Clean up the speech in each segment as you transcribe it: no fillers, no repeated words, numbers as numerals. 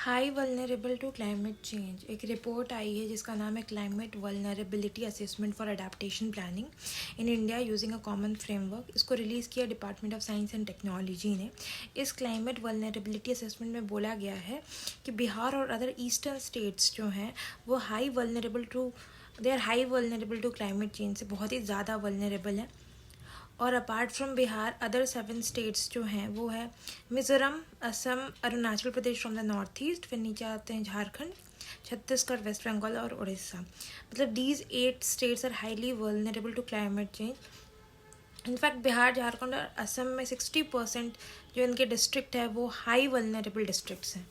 High vulnerable to climate change एक report आई है जिसका नाम है climate vulnerability assessment for adaptation planning in India using a common framework. इसको रिलीज़ किया department of science and technology ने। इस क्लाइमेट वल्नरेबिलिटी असेसमेंट में बोला गया है कि बिहार और अदर ईस्टर्न स्टेट्स जो हैं वो high vulnerable to climate change से बहुत ही ज़्यादा वल्नरेबल है। और apart from Bihar other 7 states जो हैं वो है Mizoram, Assam, Arunachal Pradesh from the north east, फिर नीचे आते हैं झारखंड, छत्तीसगढ़, वेस्ट बंगाल और उड़ीसा। मतलब these 8 states are highly vulnerable to climate change. In fact Bihar, Jharkhand और असम में 60% जो इनके डिस्ट्रिक्ट है वो हाई वल्नरेबल डिस्ट्रिक्ट्स हैं।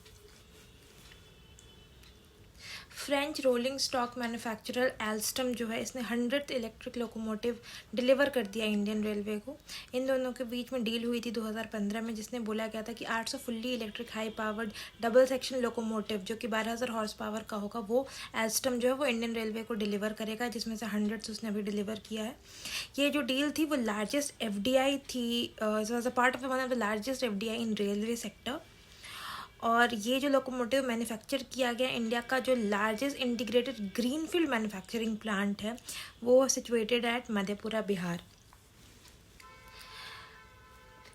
French rolling stock manufacturer Alstom जो है इसने 100th इलेक्ट्रिक लोकोमोटिव डिलीवर कर दिया इंडियन रेलवे को। इन दोनों के बीच में डील हुई थी 2015 में, जिसने बोला गया था कि 800 fully electric high powered double section locomotive जो कि 12,000 हॉर्स पावर का होगा वो एल्स्टम जो है वो इंडियन रेलवे को डिलीवर करेगा, जिसमें से 100 उसने अभी डिलीवर किया है। ये जो डील थी वो लार्जेस्ट FDI थी, was a part of one of the largest FDI in railway sector. और ये जो लोकोमोटिव मैन्युफैक्चर किया गया इंडिया का जो largest integrated greenfield manufacturing plant है वो situated at Madhepura, Bihar.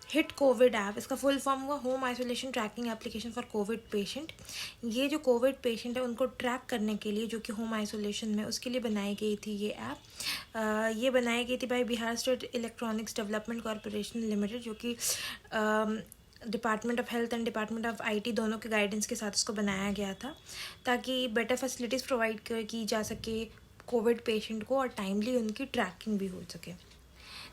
Hit Covid app, इसका फुल फॉर्म हुआ home isolation trekking application for Covid patient. ये जो कोविड पेशेंट है उनको ट्रैक करने के लिए, जो कि होम आइसोलेशन में, उसके लिए बनाई गई थी ये ऐप। ये बनाई गई थी by Bihar state electronics development corporation limited, जो कि department of health and department of IT दोनों के गाइडेंस के साथ इसको बनाया गया था, ताकि बेटर फैसिलिटीज़ प्रोवाइड की जा सके कोविड पेशेंट को और टाइमली उनकी ट्रैकिंग भी हो सके।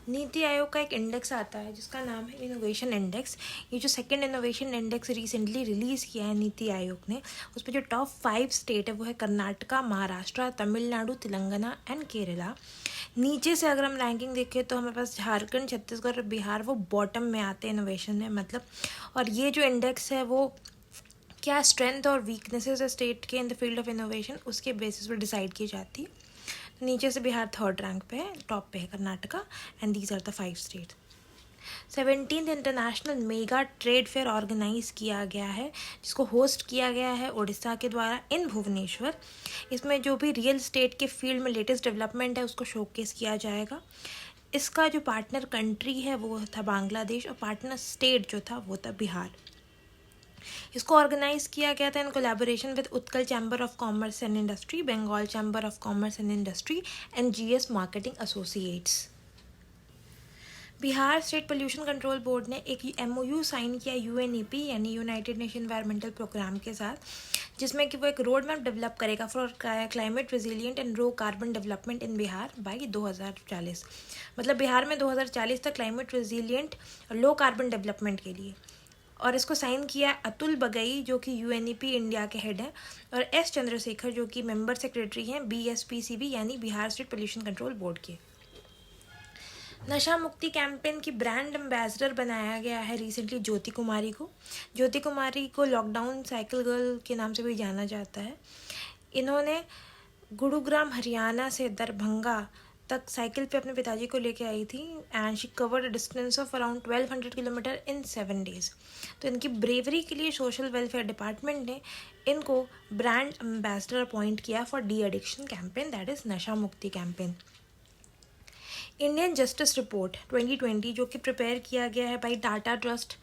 नीति आयोग का एक इंडेक्स आता है जिसका नाम है इनोवेशन इंडेक्स। ये जो second innovation index recently release किया है नीति आयोग ने, उस पर जो टॉप 5 स्टेट है वो है कर्नाटका, महाराष्ट्र, तमिलनाडु, तेलंगाना एंड केरला। नीचे से अगर हम रैंकिंग देखें तो हमारे पास झारखंड, छत्तीसगढ़ और बिहार वो बॉटम में आते हैं इनोवेशन में, मतलब। और ये जो इंडेक्स है वो क्या स्ट्रेंथ और वीकनेसेस है स्टेट के इन द फील्ड ऑफ इनोवेशन, उसके बेसिस पर डिसाइड की जाती है। नीचे से बिहार 3rd रैंक पे है, टॉप पे है Karnataka, and these are the 5 states. 17th international mega trade fair organise किया गया है, जिसको होस्ट किया गया है उड़ीसा के द्वारा इन भुवनेश्वर। इसमें जो भी रियल स्टेट के फील्ड में लेटेस्ट डेवलपमेंट है उसको शोकेस किया जाएगा। इसका जो पार्टनर कंट्री है वो था बांग्लादेश और पार्टनर स्टेट जो था वो था बिहार। इसको ऑर्गेनाइज किया गया था in collaboration with Utkal chamber of commerce and industry, Bengal chamber of commerce and industry and GS marketing associates. Bihar state pollution control board ने एक MOU साइन किया UNEP यानी यूनाइटेड नेशन एनवायरमेंटल प्रोग्राम के साथ, जिसमें कि वो एक रोड मैप डेवलप करेगा for climate resilient and low carbon development in Bihar by 2040। मतलब बिहार में 2040 तक क्लाइमेट रेजिलिएंट और लो कार्बन डेवलपमेंट के लिए। और इसको साइन किया अतुल बगई जो कि UNEP इंडिया के हेड हैं, और S चंद्रशेखर जो कि मेंबर सेक्रेटरी हैं BSPCB यानी Bihar state pollution control board के। नशा मुक्ति कैंपेन की ब्रांड एम्बेसडर बनाया गया है रिसेंटली ज्योति कुमारी को। ज्योति कुमारी को लॉकडाउन साइकिल गर्ल के नाम से भी जाना जाता है। इन्होंने गुरुग्राम हरियाणा से दरभंगा तक साइकिल पे अपने पिताजी को लेके आई थी, and she covered a distance of around 1200 kilometre in 7 days। तो इनकी ब्रेवरी के लिए सोशल वेलफेयर डिपार्टमेंट ने इनको ब्रांड एम्बेसडर अपॉइंट किया for de addiction campaign, that is नशा मुक्ति कैंपेन। इंडियन जस्टिस रिपोर्ट 2020 जो कि प्रिपेयर किया गया है by Tata trust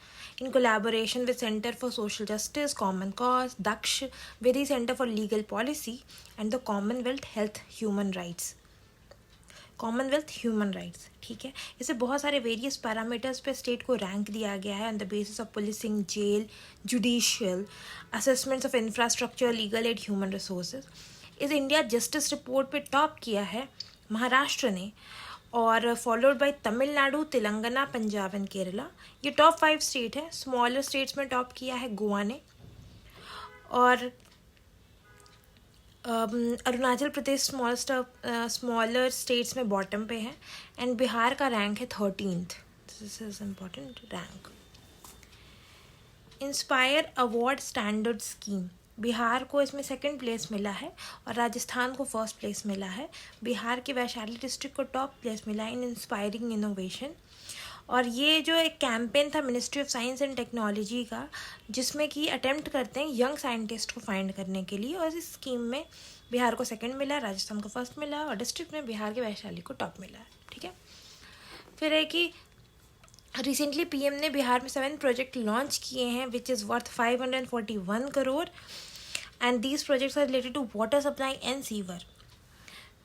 in collaboration with centre for social justice, common cause, Daksh, Vidhi centre for legal policy and the commonwealth health human rights, commonwealth human rights. ठीक है, इसे बहुत सारे वेरियस पैरामीटर्स पे स्टेट को रैंक दिया गया है on the basis of policing, jail, judicial, assessments of infrastructure, legal aid, human resources. इस इंडिया जस्टिस रिपोर्ट पे टॉप किया है महाराष्ट्र ने, और followed by Tamil Nadu, Telangana, Punjab and Kerala. ये टॉप 5 स्टेट है। स्मॉलर स्टेट्स में टॉप किया है गोवा ने, और अरुणाचल प्रदेश स्मॉलर स्टेट्स में बॉटम पे है, एंड बिहार का रैंक है 13th। This is important rank. Inspire award standard scheme, Bihar को इसमें 2nd प्लेस मिला है और राजस्थान को 1st प्लेस मिला है। बिहार के वैशाली डिस्ट्रिक्ट को टॉप प्लेस मिला है इन इंस्पायरिंग इनोवेशन, और ये जो एक कैंपेन था ministry of science and technology का, जिसमें कि अटेम्प्ट करते हैं यंग साइंटिस्ट को फाइंड करने के लिए, और इस स्कीम में बिहार को सेकंड मिला, राजस्थान को फर्स्ट मिला, और डिस्ट्रिक्ट में बिहार के वैशाली को टॉप मिला। ठीक है। फिर है कि रिसेंटली पीएम ने बिहार में 7 प्रोजेक्ट लॉन्च किए हैं which is worth 541 crore, and these projects are related to water supply and sewer.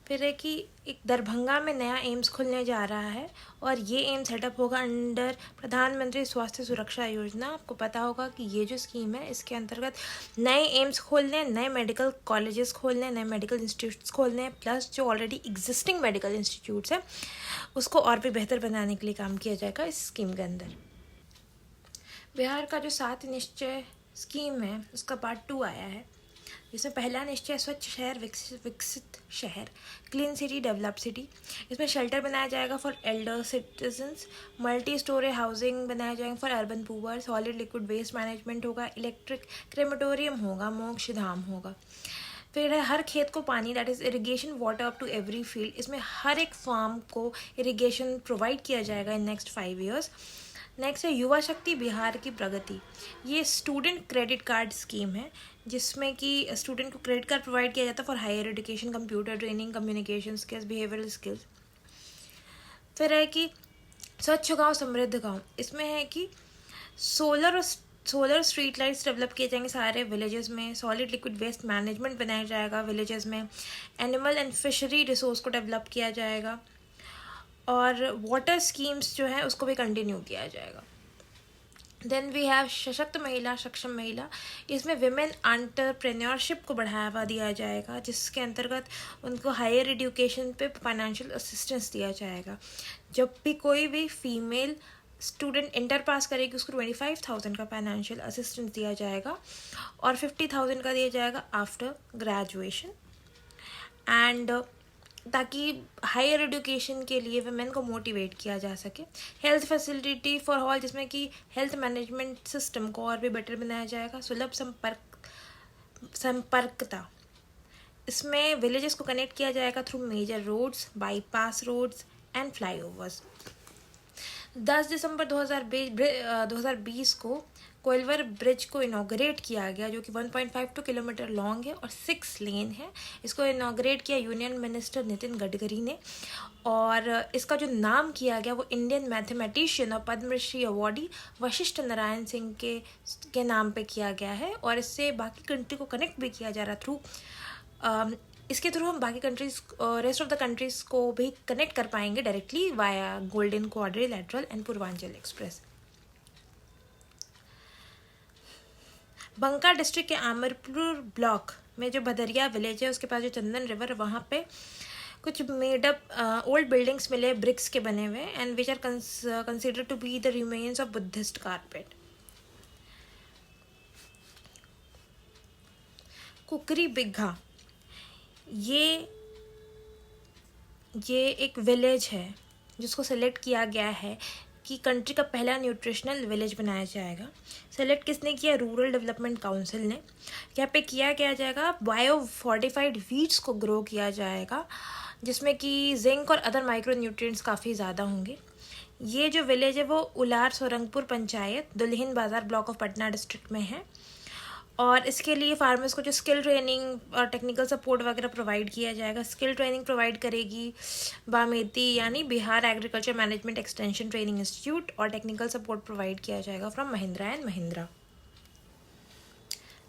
फिर है कि एक दरभंगा में नया एम्स खुलने जा रहा है, और ये एम्स सेटअप होगा अंडर प्रधानमंत्री स्वास्थ्य सुरक्षा योजना। आपको पता होगा कि ये जो स्कीम है इसके अंतर्गत नए एम्स खोलने, नए मेडिकल कॉलेजेस खोलने, नए मेडिकल इंस्टीट्यूट्स खोलने, प्लस जो ऑलरेडी एग्जिस्टिंग मेडिकल इंस्टीट्यूट्स हैं उसको और भी बेहतर बनाने के लिए काम किया जाएगा इस स्कीम के अंदर। बिहार का जो 7 निश्चय स्कीम है उसका पार्ट 2 आया है, जिसमें पहला निश्चय स्वच्छ शहर विकसित शहर, क्लीन सिटी डेवलप सिटी। इसमें शेल्टर बनाया जाएगा for elder citizens, multi storey housing बनाया जाएगा for urban poor, solid liquid waste management होगा, इलेक्ट्रिक क्रेमेटोरियम होगा, मोक्ष धाम होगा। फिर है हर खेत को पानी, that is irrigation water up to every field. इसमें हर एक फार्म को इरिगेशन प्रोवाइड किया जाएगा इन नेक्स्ट 5 ईयर्स। नेक्स्ट है युवा शक्ति बिहार की प्रगति। ये स्टूडेंट क्रेडिट कार्ड स्कीम है, जिसमें कि स्टूडेंट को क्रेडिट कार्ड प्रोवाइड किया जाता है for higher education, computer training, communication skills, behavioural skills. फिर है कि स्वच्छ गांव समृद्ध गांव। इसमें है कि सोलर स्ट्रीट लाइट्स डेवलप किए जाएंगे सारे विलेजेस में, सॉलिड लिक्विड वेस्ट मैनेजमेंट बनाया जाएगा विलेजेस में, एनिमल एंड फिशरी रिसोर्स को डेवलप किया जाएगा, और वाटर स्कीम्स जो है उसको भी कंटिन्यू किया जाएगा। देन वी हैव सशक्त महिला, सक्षम महिला। इसमें विमेन एंटरप्रेन्योरशिप को बढ़ावा दिया जाएगा, जिसके अंतर्गत उनको हायर एजुकेशन पे फाइनेंशियल असिस्टेंस दिया जाएगा। जब भी कोई भी फीमेल स्टूडेंट इंटर पास करेगी उसको 25,000 का फाइनेंशियल असिस्टेंस दिया जाएगा, और 50,000 का दिया जाएगा आफ्टर ग्रेजुएशन, एंड ताकि हायर एजुकेशन के लिए वुमेन को मोटिवेट किया जा सके। हेल्थ फैसिलिटी फॉर ऑल, जिसमें कि हेल्थ मैनेजमेंट सिस्टम को और भी बेटर बनाया जाएगा। सुलभ संपर्कता, इसमें विलेजेस को कनेक्ट किया जाएगा through major roads, bypass roads and flyovers. 10 दिसंबर 2020 को कोइलवर ब्रिज को इनॉग्रेट किया गया, जो कि 1.52 किलोमीटर लॉन्ग है और 6 लेन है। इसको इनॉग्रेट किया यूनियन मिनिस्टर नितिन गडकरी ने, और इसका जो नाम किया गया वो इंडियन मैथमेटिशियन और पद्मश्री अवॉर्डी वशिष्ठ नारायण सिंह के नाम पे किया गया है, और इससे बाकी कंट्री को कनेक्ट भी किया जा रहा थ्रू इसके थ्रू हम बाकी countries, rest of the countries को भी कनेक्ट कर पाएंगे directly via golden quadrilateral and Purvanchal express. Banka district के आमरपुर ब्लॉक में जो भदरिया विलेज है उसके पास जो चंदन रिवर, वहाँ पे कुछ मेडअप ओल्ड बिल्डिंग्स मिले ब्रिक्स के बने हुए, and which are considered to be the remains of Buddhist carpet. Kukri Bigha, ये एक विलेज है जिसको सेलेक्ट किया गया है कि कंट्री का पहला न्यूट्रिशनल विलेज बनाया जाएगा। सेलेक्ट किसने किया? रूरल डेवलपमेंट काउंसिल ने। यहाँ पे किया जाएगा बायो फोर्टिफाइड वीट्स को ग्रो किया जाएगा, जिसमें कि जिंक और अदर माइक्रो न्यूट्रिएंट्स काफ़ी ज़्यादा होंगे। ये जो विलेज है वो उलार सोरंगपुर पंचायत, दुल्हिन बाज़ार ब्लॉक ऑफ पटना डिस्ट्रिक्ट में है, और इसके लिए फार्मर्स को जो स्किल ट्रेनिंग और टेक्निकल सपोर्ट वगैरह प्रोवाइड किया जाएगा। स्किल ट्रेनिंग प्रोवाइड करेगी बामेती यानी Bihar agriculture management extension training institute, और टेक्निकल सपोर्ट प्रोवाइड किया जाएगा from Mahindra and Mahindra.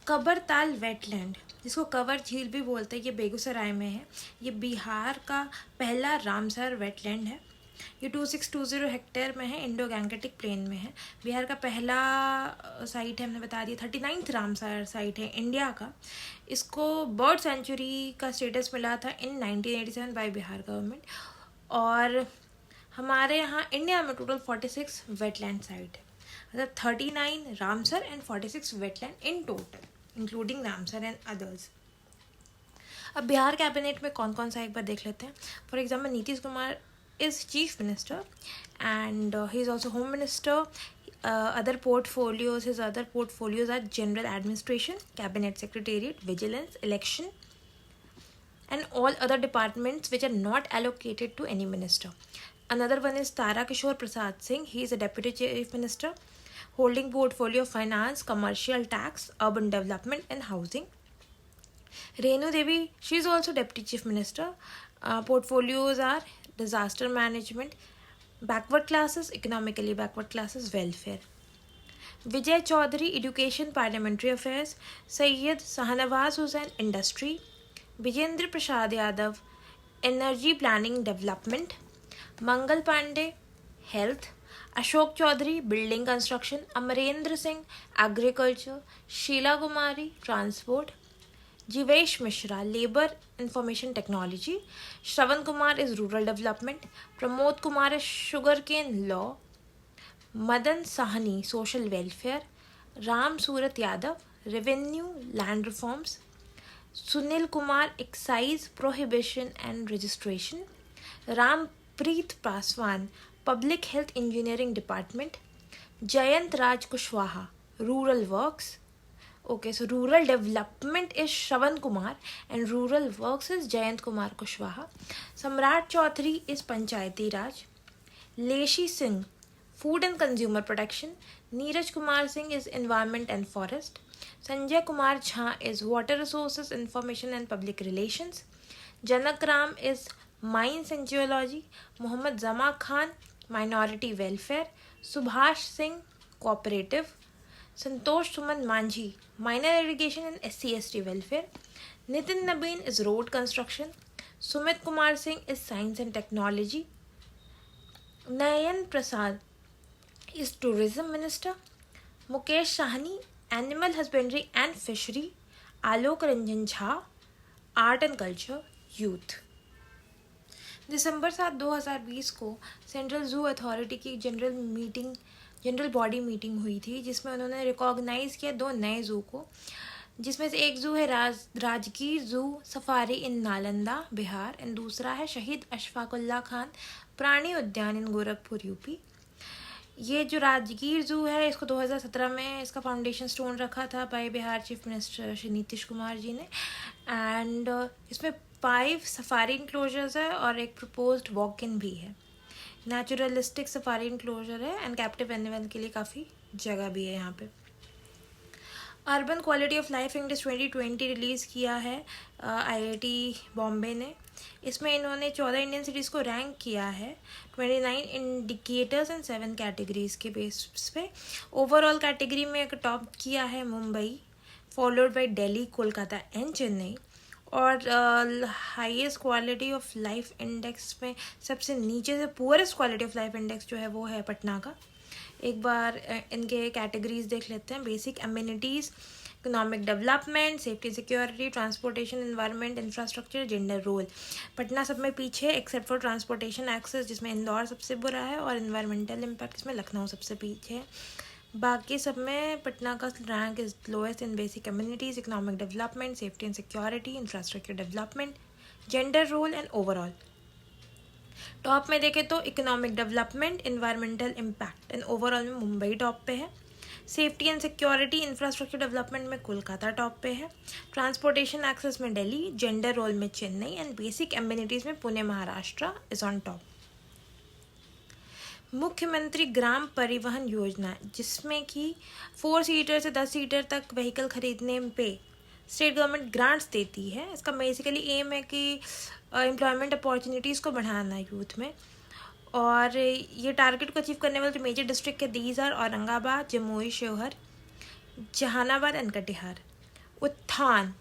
Kabartal wetland, जिसको कवर झील भी बोलते हैं, ये बेगूसराय में है। ये बिहार का पहला रामसर वेटलैंड है। ये 2620 हेक्टेयर में है, इंडो गैंगेटिक प्लेन में है। बिहार का पहला साइट है, हमने बता दिया। 39th रामसर साइट है इंडिया का। इसको बर्ड सेंचुरी का स्टेटस मिला था इन 1987 बाय बिहार गवर्नमेंट, और हमारे यहाँ इंडिया में टोटल 46 वेटलैंड साइट है, मतलब 39 Ramsar and 46 wetland in total including Ramsar and others. अब बिहार कैबिनेट में कौन कौन सा एक बार देख लेते हैं। For example Nitish Kumar is chief minister, and he is also home minister. His other portfolios are general administration, cabinet secretariat, vigilance, election, and all other departments which are not allocated to any minister. Another one is Tara Kishore Prasad Singh. He is a Deputy Chief Minister holding portfolio of finance, commercial tax, urban development and housing. Renu Devi, she is also Deputy Chief Minister. Portfolios are disaster management, backward classes, economically backward classes, welfare. Vijay Chaudhary, Education, Parliamentary Affairs. Syed Sahnawaz Hussain, Industry. Vijendra Prasad Yadav, Energy Planning Development. Mangal Pandey, Health. Ashok Chaudhary, Building Construction. Amarendra Singh, Agriculture. Sheila Kumari, Transport. Jivesh Mishra, Labour Information Technology. Shravan Kumar is Rural Development. Pramod Kumar is Sugarcane Law. Madan Sahani, Social Welfare. Ram Surat Yadav, Revenue Land Reforms. Sunil Kumar, Excise Prohibition and Registration. Ram Preet Paswan, Public Health Engineering Department. Jayant Raj Kushwaha, Rural Works. Okay, so rural development is Shravan Kumar and rural works is Jayant Kumar Kushwaha. Samrat Chaudhary is Panchayati Raj. Leshi Singh, Food and Consumer Protection. Neeraj Kumar Singh is Environment and Forest. Sanjay Kumar Jha is Water Resources, Information and Public Relations. Janak Ram is Mines and Geology. Mohammad Zama Khan, Minority Welfare. Subhash Singh, Cooperative. Santosh Suman Manjhi, Minor Irrigation and SC/ST Welfare. Nitin Nabeen is Road Construction. Sumit Kumar Singh is Science and Technology. Nayan Prasad is Tourism Minister. Mukesh Sahni, Animal Husbandry and Fishery. Alok Ranjan Jha, Art and Culture, Youth. दिसंबर 7, 2020 को central zoo authority की general body meeting हुई थी, जिसमें उन्होंने recognise किया 2 नए zoo को, जिसमें से एक ज़ू है Rajgir zoo safari in Nalanda Bihar and दूसरा है शहीद अशफाकुल्ला खान प्राणी उद्यान इन गोरखपुर यूपी। ये जो राजगीर ज़ू है, इसको 2017 में इसका फाउंडेशन स्टोन रखा था by Bihar chief minister Shri Nitish Kumar ji ने। एंड इसमें 5 सफारी इंक्लोजर्स है और एक प्रपोज्ड वॉक इन भी है। नेचुरलिस्टिक सफारी इंक्लोजर है एंड कैप्टिव एनिमल के लिए काफ़ी जगह भी है यहाँ पे। Urban quality of life index 2020 release किया है IIT बॉम्बे ने। इसमें इन्होंने 14 इंडियन सिटीज़ को रैंक किया है 29 इंडिकेटर्स एंड 7 कैटेगरीज़ के बेसिस पे। ओवरऑल कैटेगरी में टॉप किया है Mumbai, followed by Delhi, Kolkata and Chennai. और highest quality of life index में सबसे नीचे से poorest quality of life index जो है वो है पटना का। एक बार इनके कैटेगरीज देख लेते हैं। Basic amenities, economic development, safety security, transportation, environment, infrastructure, gender role. Patna सब में पीछे एक्सेप्ट फॉर ट्रांसपोर्टेशन एक्सेस, जिसमें इंदौर सबसे बुरा है, और एनवायरमेंटल इम्पैक्ट इसमें लखनऊ सबसे पीछे है। बाकी सब में पटना का rank is lowest in basic communities, economic development, safety and security, infrastructure development, gender role and overall. Top में देखें तो economic development, environmental impact and overall में मुंबई टॉप पे है। Safety and security, infrastructure development में कोलकाता टॉप पे है। Transportation access में दिल्ली, जेंडर रोल में चेन्नई एंड बेसिक एम्यूनिटीज़ में Pune Maharashtra is on top. मुख्यमंत्री ग्राम परिवहन योजना, जिसमें कि 4 सीटर से 10 सीटर तक व्हीकल खरीदने पे स्टेट गवर्नमेंट ग्रांट्स देती है। इसका बेसिकली एम है कि एम्प्लॉयमेंट अपॉर्चुनिटीज़ को बढ़ाना यूथ में। और ये टारगेट को अचीव करने वाले मेजर डिस्ट्रिक्ट के these are Aurangabad, Jamui, Sheohar, Jehanabad and Katihar. Utthan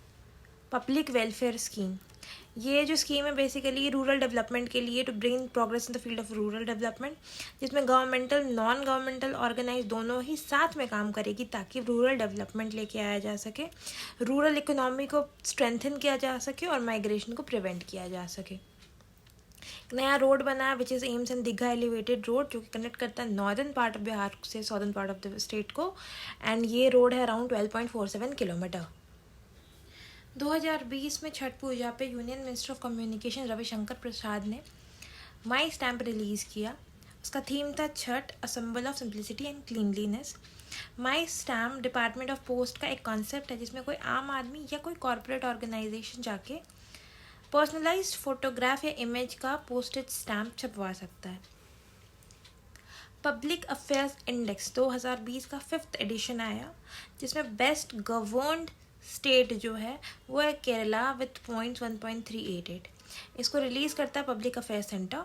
public welfare scheme, ये जो स्कीम है बेसिकली रूरल डेवलपमेंट के लिए, to bring progress in the field of rural development, जिसमें गवर्नमेंटल नॉन गवर्नमेंटल ऑर्गेनाइज दोनों ही साथ में काम करेगी ताकि रूरल डेवलपमेंट लेके आया जा सके, रूरल इकोनॉमी को स्ट्रेंथन किया जा सके और माइग्रेशन को प्रिवेंट किया जा सके। नया रोड बना है which is AIIMS and Digha elevated road, जो कि कनेक्ट करता है नॉर्दर्न पार्ट ऑफ बिहार से southern part of the state को, एंड ये रोड है अराउंड 12.47 किलोमीटर। 2020 में छठ पूजा पे union minister of communication Ravishankar Prasad ने माई स्टैम्प रिलीज़ किया। उसका थीम था Chhath, a symbol of simplicity and cleanliness. My stamp department of post का एक कॉन्सेप्ट है जिसमें कोई आम आदमी या कोई कॉरपोरेट ऑर्गेनाइजेशन जाके पर्सनलाइज्ड फोटोग्राफ या इमेज का पोस्टेज स्टैम्प छपवा सकता है। पब्लिक अफेयर्स इंडेक्स 2020 का 5th एडिशन आया, जिसमें बेस्ट गवर्नड स्टेट जो है वो है केरला विथ पॉइंट्स 1.388। इसको रिलीज़ करता है public affairs centre.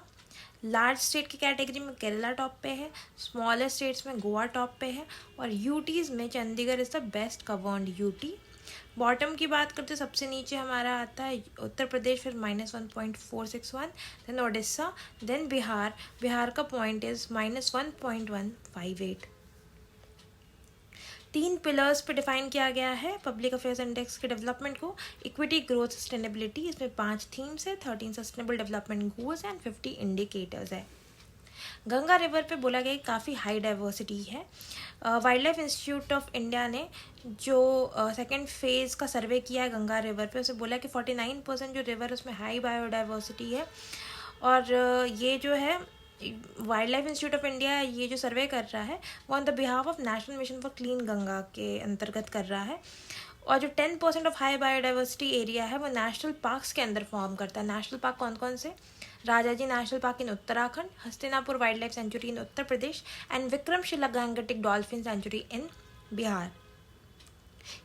Large state की कैटेगरी में केरला टॉप पे है, स्मॉलर स्टेट्स में गोवा टॉप पे है, और यूटीज़ में Chandigarh is the best governed UT. Bottom की बात करते सबसे नीचे हमारा आता है उत्तर प्रदेश, फिर -1.461, देन ओडिशा, देन बिहार। बिहार का पॉइंट इज़ -1.158। 3 पिलर्स पे डिफाइन किया गया है पब्लिक अफेयर्स इंडेक्स के डेवलपमेंट को। इक्विटी, ग्रोथ, सस्टेनेबिलिटी, इसमें 5 थीम्स है, 13 sustainable development goals and 50 indicators है। गंगा रिवर पे बोला गया काफ़ी हाई डाइवर्सिटी है। Wild life institute of India ने जो सेकेंड फेज़ का सर्वे किया है गंगा रिवर पे, उसे बोला कि 49% जो रिवर उसमें हाई बायोडाइवर्सिटी है। और ये जो है wild life institute of India ये जो सर्वे कर रहा है वो on the behalf of national mission for clean Ganga के अंतर्गत कर रहा है। और जो 10% ऑफ हाई बायोडाइवर्सिटी एरिया है वो नेशनल पार्क्स के अंदर फॉर्म करता है। नेशनल पार्क कौन कौन से? Rajaji national park in Uttarakhand, Hastinapur wildlife sanctuary in Uttar Pradesh, and Vikramshila Gangetic dolphin sanctuary in Bihar.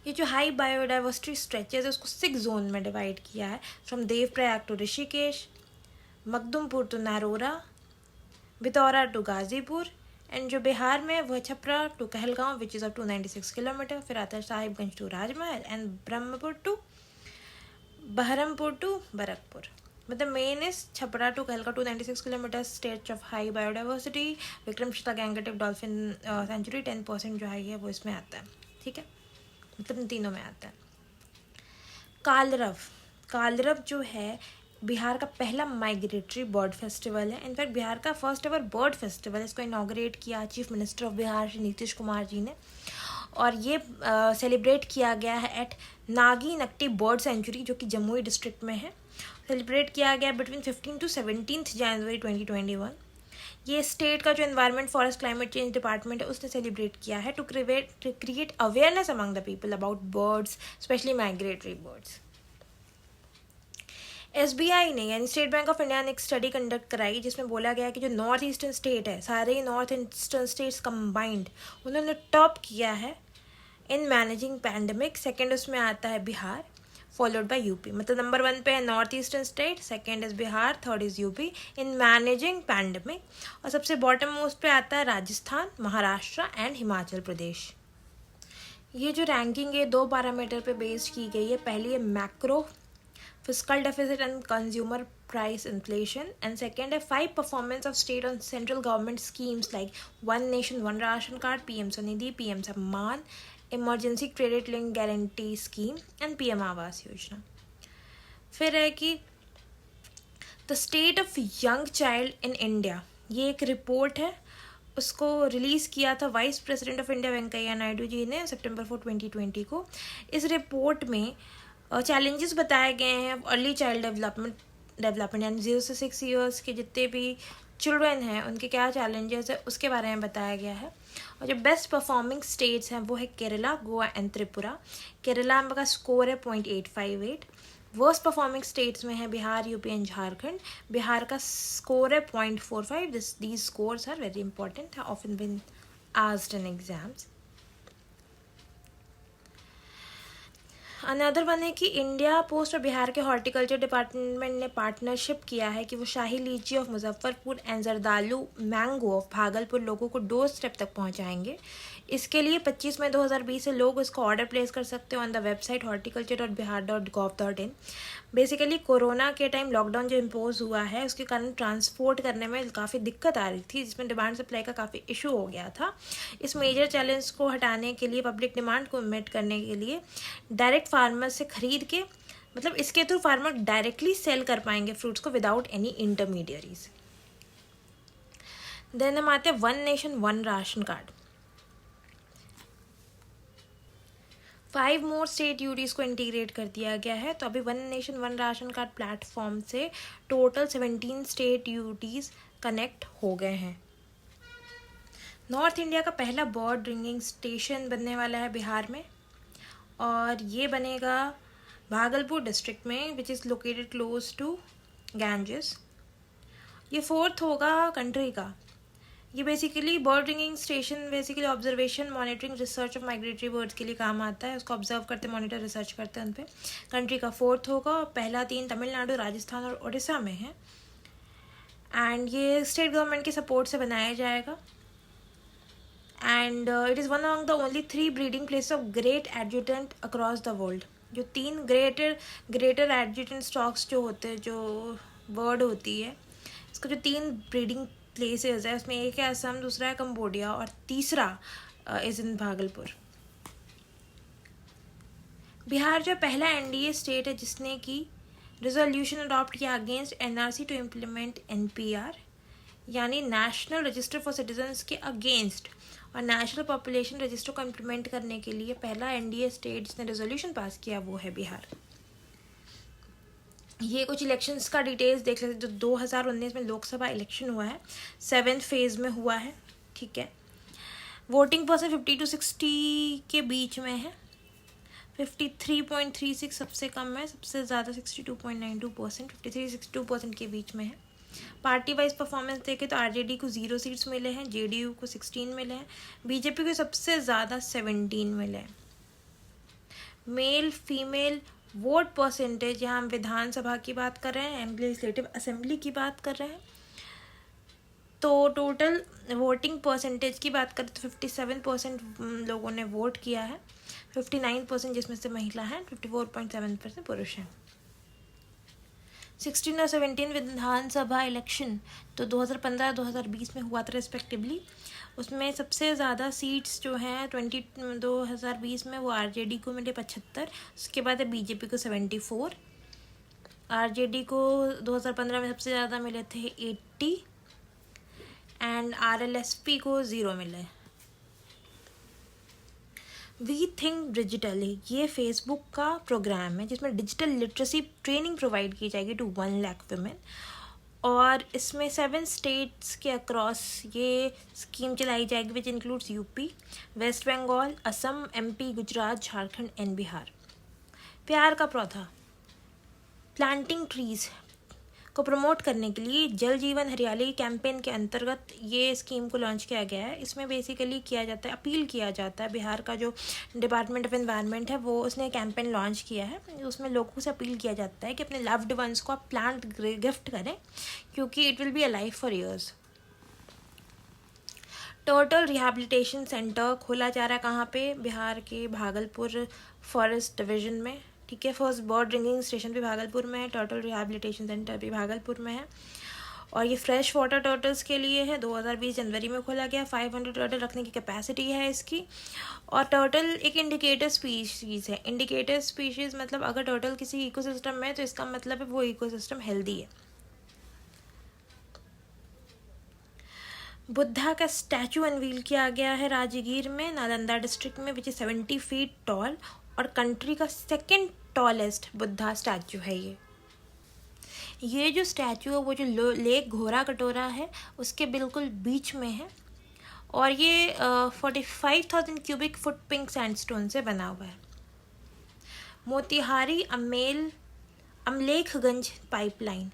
ये जो हाई बायोडाइवर्सिटी स्ट्रेचेज है उसको 6 जोन में डिवाइड किया है, from Devprayag to Rishikesh, Makhdumpur to Narora, Bitaura to Ghazipur, and जो बिहार में वह Chhapra to Kahalgaon which is of 296 kilometre. फिर आता है Sahibganj to Rajmahal, and Brahmapur to Baharampur to Barrackpore. मतलब main is Chhapra to Kahalgaon 296 kilometre, state of high biodiversity, Vikramshila Gangetic dolphin sanctuary 10% जो है वो इसमें आता है, ठीक है, मतलब इन तीनों में आता है। कालरव जो है बिहार का पहला माइग्रेटरी बर्ड फेस्टिवल है। इनफैक्ट बिहार का फर्स्ट एवर बर्ड फेस्टिवल, इसको इनॉग्रेट किया chief minister of Bihar Shri Nitish Kumar ji ने, और ये सेलिब्रेट किया गया है at Nagi Nakti bird sanctuary जो कि जमुई डिस्ट्रिक्ट में है। सेलिब्रेट किया गया बिटवीन 15 to 17 जनवरी 2021। ये स्टेट का जो environment forest climate change department है उसने सेलिब्रेट किया है to create awareness among the people about birds, specially migratory birds. SBI ने यानी स्टेट बैंक ऑफ इंडिया ने एक स्टडी कंडक्ट कराई जिसमें बोला गया कि जो नॉर्थ ईस्टर्न स्टेट है, सारे नॉर्थ ईस्टर्न स्टेट्स कंबाइंड, उन्होंने टॉप किया है इन मैनेजिंग पैंडमिक। सेकेंड उसमें आता है बिहार, फॉलोड बाय यूपी। मतलब नंबर 1 पे है north eastern state, second is Bihar, third is UP in managing pandemic, और सबसे बॉटम मोस्ट पे आता है राजस्थान, महाराष्ट्र एंड हिमाचल प्रदेश। ये जो रैंकिंग है 2 पैरामीटर पे बेस्ड की गई है। पहली है macro fiscal deficit and consumer price inflation, and second है 5 performance of state on central government schemes like one nation one ration card, PM Svanidhi, PM Samman, emergency credit link guarantee scheme and PM Awas Yojana. फिर है कि the state of young child in India, ये एक report है, उसको release किया था vice president of India Venkaiah Naidu ji ने September 4, 2020 को। इस रिपोर्ट में चैलेंजेस बताए गए हैं अर्ली चाइल्ड डेवलपमेंट यानी 0 से 6 ईयर्स के जितने भी चिल्ड्रन हैं उनके क्या चैलेंजेस है उसके बारे में बताया गया है। और जो बेस्ट परफॉर्मिंग स्टेट्स हैं वो है केरला, गोवा एंड त्रिपुरा। केरला में का स्कोर है 0.858। वर्स्ट परफॉर्मिंग स्टेट्स में है बिहार, यूपी एंड झारखंड। बिहार का स्कोर है 0.45। These scores are very important, है often been asked in exams. Another one है कि इंडिया पोस्ट और बिहार के हॉर्टिकल्चर डिपार्टमेंट ने पार्टनरशिप किया है कि वो शाही लीची of Muzaffarpur and Zardalu mango of Bhagalpur लोगों को डोर स्टेप तक पहुंचाएंगे। इसके लिए 25 मई 2020 से लोग इसको ऑर्डर प्लेस कर सकते हो on the website horticulture.bihar.gov.in। Basically corona के टाइम लॉकडाउन जो इम्पोज हुआ है उसके कारण ट्रांसपोर्ट करने में काफ़ी दिक्कत आ रही थी, जिसमें डिमांड सप्लाई का काफ़ी इशू हो गया था। इस मेजर चैलेंज को हटाने के लिए, पब्लिक डिमांड को मीट करने के लिए डायरेक्ट फार्मर से खरीद के, मतलब इसके थ्रू फार्मर डायरेक्टली सेल कर पाएंगे फ्रूट्स को विदाउट एनी इंटरमीडियरीज। देन हम आते हैं one nation one ration card. 5 more state UTs को इंटीग्रेट कर दिया गया है। तो अभी one nation one ration card platform से टोटल 17 स्टेट यूटीज कनेक्ट हो गए हैं। नॉर्थ इंडिया का पहला बर्ड रिंगिंग स्टेशन बनने वाला है बिहार में, और ये बनेगा भागलपुर डिस्ट्रिक्ट में which is located close to Ganges. ये 4th होगा कंट्री का। ये basically bird ringing station basically observation monitoring research of migratory birds के लिए काम आता है। उसको ऑब्जर्व करते मॉनिटर रिसर्च करते हैं उन पर। कंट्री का 4th होगा और पहला 3 तमिलनाडु, राजस्थान और उड़ीसा में है। एंड ये स्टेट गवर्नमेंट के सपोर्ट से बनाया जाएगा। And it is one among the only 3 breeding place of great adjutant across the world. जो 3 ग्रेटर एडजुटेंट स्टॉक्स जो होते हैं, जो बर्ड होती है, इसका जो 3 ब्रीडिंग प्लेसेस है उसमें एक है असम, दूसरा है कंबोडिया और तीसरा इज़ इन भागलपुर। बिहार जो पहला एनडीए स्टेट है जिसने की रिजोल्यूशन अडॉप्ट किया against NRC to implement NPR, यानी नेशनल रजिस्टर फॉर सिटीजन्स के अगेंस्ट, और नेशनल पॉपुलेशन रजिस्टर को इम्प्लीमेंट करने के लिए पहला एनडीए स्टेट जिसने रेजोल्यूशन पास किया वो है बिहार। ये कुछ इलेक्शंस का डिटेल्स देख लेते हैं। जो 2019 में लोकसभा इलेक्शन हुआ है, 7th फेज़ में हुआ है, ठीक है। वोटिंग परसेंट 50 to 60 के बीच में है। 53.36 सबसे कम है, सबसे ज़्यादा 62.92%, 53-62% के बीच में है। पार्टी वाइज परफॉर्मेंस देखें तो आरजेडी को 0 सीट्स मिले हैं, जेडीयू को 16 मिले हैं, बीजेपी को सबसे ज़्यादा 17 मिले हैं। मेल फीमेल वोट परसेंटेज, यहाँ हम विधानसभा की बात कर रहे हैं, लेजिस्लेटिव असेंबली की बात कर रहे हैं, तो टोटल वोटिंग परसेंटेज की बात करें तो 57% लोगों ने वोट किया है, 59% जिसमें से महिला हैं, 54.7% पुरुष हैं। 16 और 17 विधानसभा इलेक्शन तो 2015-2020 में हुआ था रिस्पेक्टिवली। उसमें सबसे ज़्यादा सीट्स जो हैं 2020 में वो आरजेडी को मिले 75, उसके बाद है बीजेपी को 74, आरजेडी को 2015 में सबसे ज़्यादा मिले थे 80 एंड आरएलएसपी को 0 मिले। वी थिंक डिजिटली ये फेसबुक का प्रोग्राम है जिसमें डिजिटल लिटरेसी ट्रेनिंग प्रोवाइड की जाएगी टू 1 लाख वुमेन, और इसमें 7 स्टेट्स के अक्रॉस ये स्कीम चलाई जाएगी which includes UP, west Bengal, Assam, MP, Gujarat, Jharkhand and Bihar. प्यार का पौधा प्लांटिंग ट्रीज को प्रमोट करने के लिए जल जीवन हरियाली कैंपेन के अंतर्गत ये स्कीम को लॉन्च किया गया है। इसमें बेसिकली किया जाता है, अपील किया जाता है, बिहार का जो डिपार्टमेंट ऑफ एनवायरनमेंट है वो उसने कैंपेन लॉन्च किया है। उसमें लोगों से अपील किया जाता है कि अपने लव्ड वंस को आप प्लांट गिफ्ट करें क्योंकि it will be alive for years. Turtle rehabilitation centre खोला जा रहा है कहाँ पे? बिहार के भागलपुर फॉरेस्ट डिवीजन में, ठीक है। फर्स्ट बर्ड रिंगिंग स्टेशन भी भागलपुर में है, टर्टल रिहैबिलिटेशन सेंटर भी भागलपुर में है, और ये फ्रेश वाटर टर्टल्स के लिए है। 2020 जनवरी में खोला गया। 500 टर्टल रखने की कैपेसिटी है इसकी। और टर्टल एक इंडिकेटर स्पीशीज़ है। इंडिकेटर स्पीशीज़ मतलब अगर टर्टल किसी इकोसिस्टम में है तो इसका मतलब है वो इकोसिस्टम हेल्दी है। बुद्धा का स्टैचू अनवील किया गया है राजगीर में, नालंदा डिस्ट्रिक्ट में, विच इज़ 70 फीट टॉल, और कंट्री का 2nd टॉलेस्ट बुद्धा स्टैचू है ये जो स्टैचू है वो जो लेक घोरा कटोरा है उसके बिल्कुल बीच में है, और ये 45,000 क्यूबिक फुट पिंक सैंडस्टोन से बना हुआ है। मोतिहारी अमलेखगंज पाइपलाइन,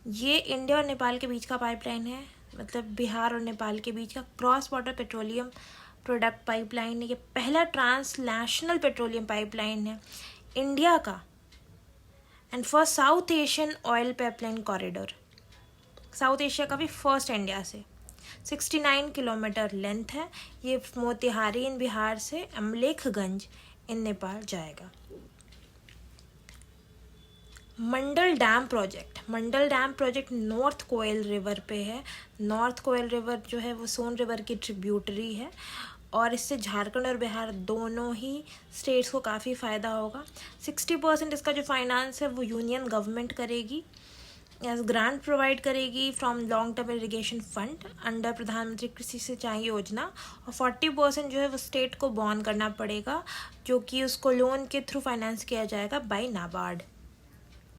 ये इंडिया और नेपाल के बीच का पाइपलाइन है, मतलब बिहार और नेपाल के बीच का cross border petroleum product pipeline है। ये पहला ट्रांसनेशनल पेट्रोलियम पाइपलाइन है इंडिया का, and first south Asian oil pipeline corridor, south Asia का भी फर्स्ट इंडिया से। 69 किलोमीटर लेंथ है। ये मोतिहारी इन बिहार से अमलेखगंज इन नेपाल जाएगा। मंडल डैम प्रोजेक्ट नॉर्थ कोयल रिवर पे है। नॉर्थ कोयल रिवर जो है वो सोन रिवर की ट्रिब्यूटरी है, और इससे झारखंड और बिहार दोनों ही स्टेट्स को काफ़ी फ़ायदा होगा। 60% इसका जो फाइनेंस है वो यूनियन गवर्नमेंट करेगी, एज ग्रांट प्रोवाइड करेगी from long term irrigation fund under प्रधानमंत्री कृषि सिंचाई योजना, और 40% जो है वो स्टेट को बॉर्न करना पड़ेगा जो कि उसको लोन के थ्रू फाइनेंस किया जाएगा बाय नाबार्ड।